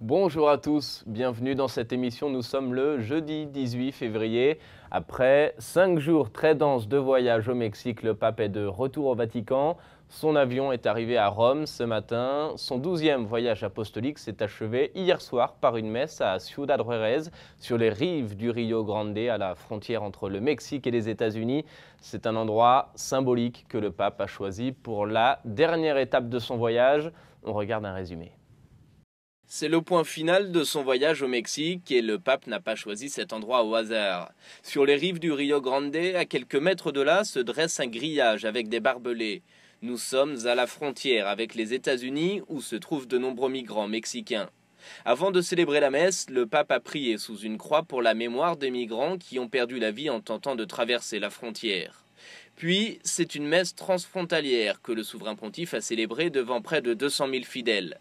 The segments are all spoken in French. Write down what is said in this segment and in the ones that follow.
Bonjour à tous, bienvenue dans cette émission. Nous sommes le jeudi 18 février. Après 5 jours très denses de voyage au Mexique, le pape est de retour au Vatican. Son avion est arrivé à Rome ce matin. Son 12e voyage apostolique s'est achevé hier soir par une messe à Ciudad Juárez, sur les rives du Rio Grande, à la frontière entre le Mexique et les États-Unis. C'est un endroit symbolique que le pape a choisi pour la dernière étape de son voyage. On regarde un résumé. C'est le point final de son voyage au Mexique et le pape n'a pas choisi cet endroit au hasard. Sur les rives du Rio Grande, à quelques mètres de là, se dresse un grillage avec des barbelés. Nous sommes à la frontière avec les États-Unis où se trouvent de nombreux migrants mexicains. Avant de célébrer la messe, le pape a prié sous une croix pour la mémoire des migrants qui ont perdu la vie en tentant de traverser la frontière. Puis, c'est une messe transfrontalière que le souverain pontife a célébrée devant près de 200 000 fidèles.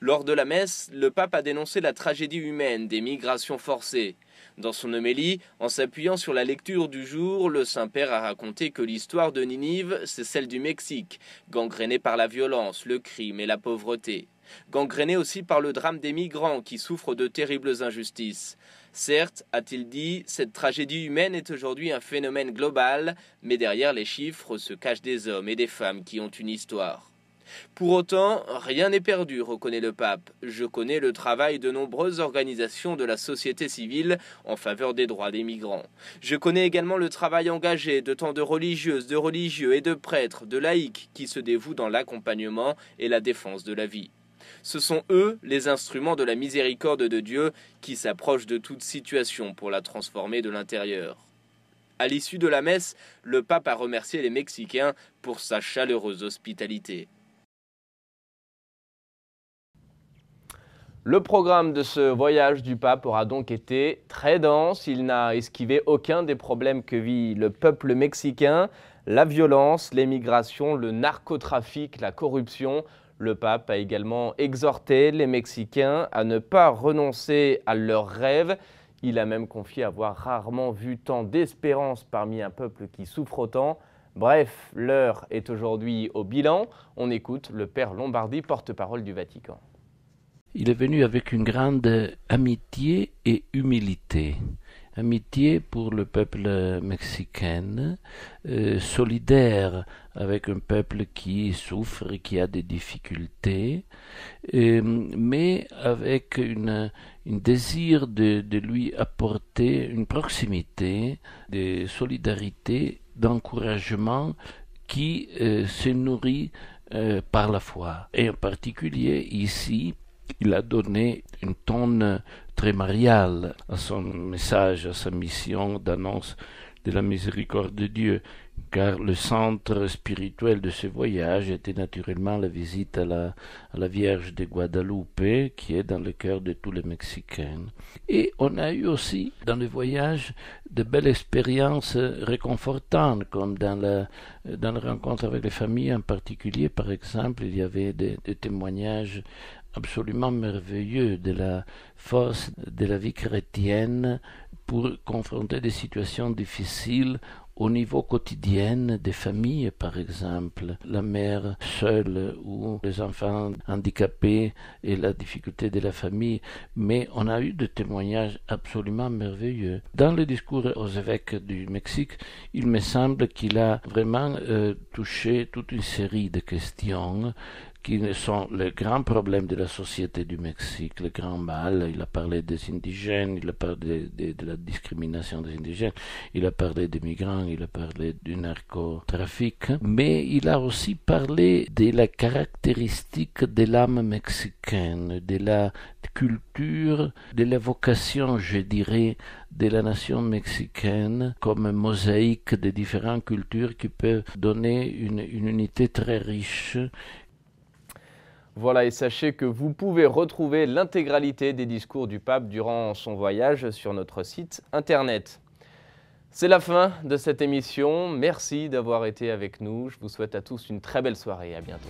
Lors de la messe, le pape a dénoncé la tragédie humaine des migrations forcées. Dans son homélie, en s'appuyant sur la lecture du jour, le Saint-Père a raconté que l'histoire de Ninive, c'est celle du Mexique, gangrénée par la violence, le crime et la pauvreté. Gangrénée aussi par le drame des migrants qui souffrent de terribles injustices. Certes, a-t-il dit, cette tragédie humaine est aujourd'hui un phénomène global, mais derrière les chiffres se cachent des hommes et des femmes qui ont une histoire. Pour autant, rien n'est perdu, reconnaît le pape. Je connais le travail de nombreuses organisations de la société civile en faveur des droits des migrants. Je connais également le travail engagé de tant de religieuses, de religieux et de prêtres, de laïcs qui se dévouent dans l'accompagnement et la défense de la vie. Ce sont eux les instruments de la miséricorde de Dieu qui s'approchent de toute situation pour la transformer de l'intérieur. À l'issue de la messe, le pape a remercié les Mexicains pour sa chaleureuse hospitalité. Le programme de ce voyage du pape aura donc été très dense. Il n'a esquivé aucun des problèmes que vit le peuple mexicain. La violence, l'émigration, le narcotrafic, la corruption. Le pape a également exhorté les Mexicains à ne pas renoncer à leurs rêves. Il a même confié avoir rarement vu tant d'espérance parmi un peuple qui souffre autant. Bref, l'heure est aujourd'hui au bilan. On écoute le père Lombardi, porte-parole du Vatican. Il est venu avec une grande amitié et humilité. Amitié pour le peuple mexicain, solidaire avec un peuple qui souffre et qui a des difficultés, mais avec un désir de lui apporter une proximité, de solidarité, d'encouragement qui se nourrit par la foi. Et en particulier ici, il a donné une tonne très mariale à son message, à sa mission d'annonce de la miséricorde de Dieu, car le centre spirituel de ce voyage était naturellement la visite à la Vierge de Guadalupe, qui est dans le cœur de tous les Mexicains. Et on a eu aussi dans le voyage de belles expériences réconfortantes, comme dans la rencontre avec les familles en particulier. Par exemple, il y avait des témoignages absolument merveilleux de la force de la vie chrétienne pour confronter des situations difficiles au niveau quotidien des familles, par exemple, la mère seule ou les enfants handicapés et la difficulté de la famille. Mais on a eu des témoignages absolument merveilleux. Dans le discours aux évêques du Mexique, il me semble qu'il a vraiment touché toute une série de questions qui sont les grands problèmes de la société du Mexique, le grand mal. Il a parlé des indigènes, il a parlé de la discrimination des indigènes, il a parlé des migrants, il a parlé du narcotrafic, mais il a aussi parlé de la caractéristique de l'âme mexicaine, de la culture, de la vocation, je dirais, de la nation mexicaine comme mosaïque de différentes cultures qui peut donner une unité très riche. Voilà, et sachez que vous pouvez retrouver l'intégralité des discours du pape durant son voyage sur notre site internet. C'est la fin de cette émission. Merci d'avoir été avec nous. Je vous souhaite à tous une très belle soirée et à bientôt.